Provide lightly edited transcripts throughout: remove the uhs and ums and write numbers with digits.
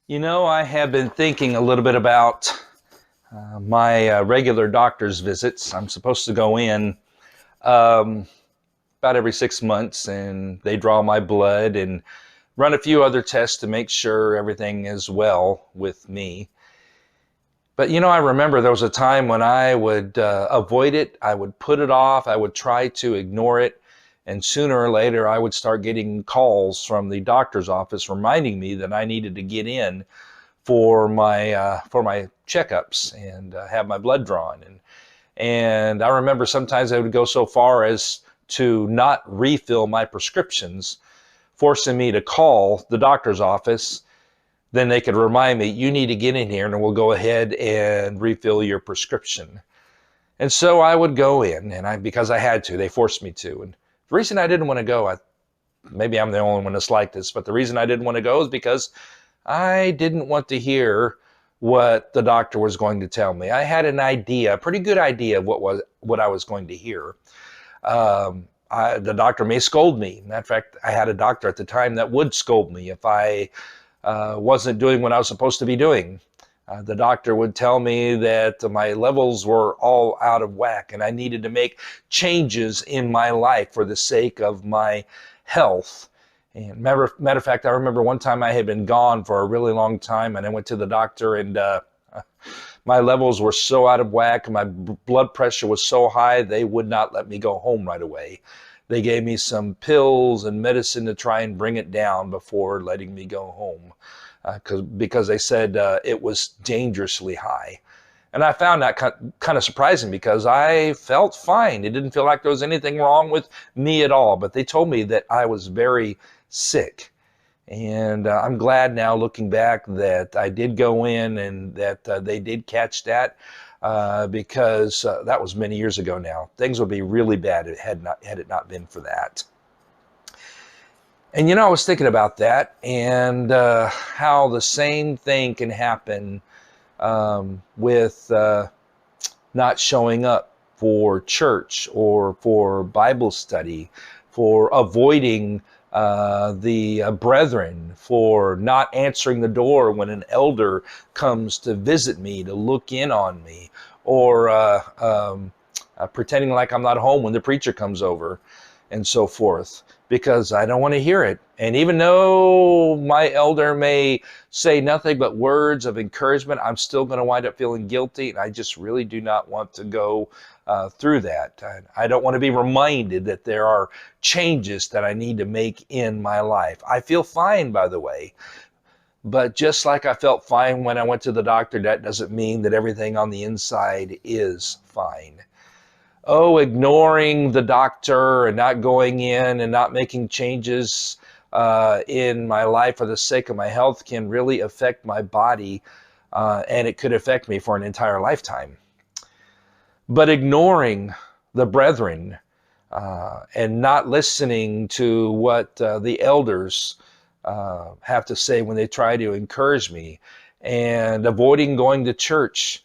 I have been thinking a little bit about my regular doctor's visits. I'm supposed to go in um, about every 6 months, and they draw my blood and run a few other tests to make sure everything is well with me. But I remember there was a time when I would avoid it, I would put it off, I would try to ignore it, and sooner or later I would start getting calls from the doctor's office reminding me that I needed to get in for my checkups and have my blood drawn. And I remember sometimes I would go so far as to not refill my prescriptions, forcing me to call the doctor's office. Then they could remind me, you need to get in here and we'll go ahead and refill your prescription. And so I would go in, and because I had to, they forced me to. And the reason I didn't want to go, maybe I'm the only one that's like this, but the reason I didn't want to go is because I didn't want to hear what the doctor was going to tell me. I had an idea, a pretty good idea of what I was going to hear. The doctor may scold me. Matter of fact, I had a doctor at the time that would scold me if I wasn't doing what I was supposed to be doing. The doctor would tell me that my levels were all out of whack and I needed to make changes in my life for the sake of my health. And matter of fact, I remember one time I had been gone for a really long time, and I went to the doctor, and my levels were so out of whack, my blood pressure was so high, they would not let me go home right away. They gave me some pills and medicine to try and bring it down before letting me go home, because they said it was dangerously high. And I found that kind of surprising because I felt fine. It didn't feel like there was anything wrong with me at all, but they told me that I was very sick. And I'm glad now, looking back, that I did go in and that they did catch that, because that was many years ago now. Things would be really bad had it not been for that. And I was thinking about that, and how the same thing can happen with not showing up for church or for Bible study, for avoiding the brethren, for not answering the door when an elder comes to visit me, to look in on me, or pretending like I'm not home when the preacher comes over, and so forth, because I don't want to hear it. And even though my elder may say nothing but words of encouragement, I'm still going to wind up feeling guilty, and I just really do not want to go through that. I don't want to be reminded that there are changes that I need to make in my life. I feel fine, by the way, but just like I felt fine when I went to the doctor, that doesn't mean that everything on the inside is fine. Oh, ignoring the doctor and not going in and not making changes in my life for the sake of my health can really affect my body, and it could affect me for an entire lifetime. But ignoring the brethren and not listening to what the elders have to say when they try to encourage me, and avoiding going to church,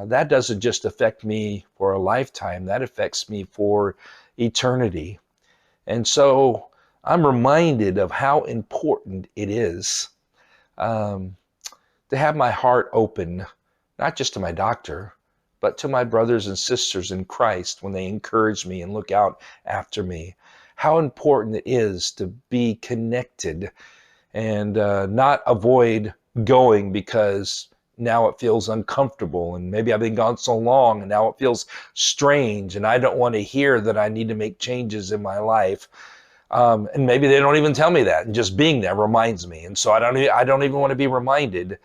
that doesn't just affect me for a lifetime, that affects me for eternity. And so I'm reminded of how important it is to have my heart open, not just to my doctor, but to my brothers and sisters in Christ when they encourage me and look out after me. How important it is to be connected and not avoid going because now it feels uncomfortable, and maybe I've been gone so long and now it feels strange, and I don't want to hear that I need to make changes in my life. And maybe they don't even tell me that, and just being there reminds me. And so I don't even want to be reminded,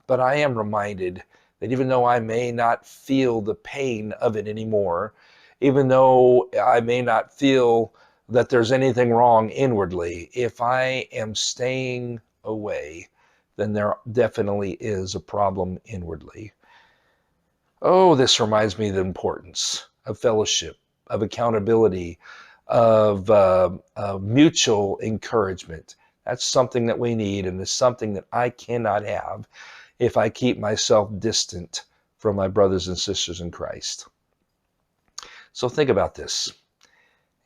but I am reminded that even though I may not feel the pain of it anymore, even though I may not feel that there's anything wrong inwardly, if I am staying away, then there definitely is a problem inwardly. Oh, this reminds me of the importance of fellowship, of accountability, of mutual encouragement. That's something that we need, and it's something that I cannot have if I keep myself distant from my brothers and sisters in Christ. So think about this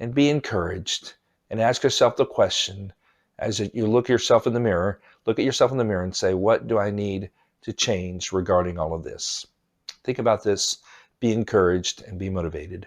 and be encouraged, and ask yourself the question as you look yourself in the mirror, Look at yourself in the mirror and say, what do I need to change regarding all of this? Think about this, be encouraged, and be motivated.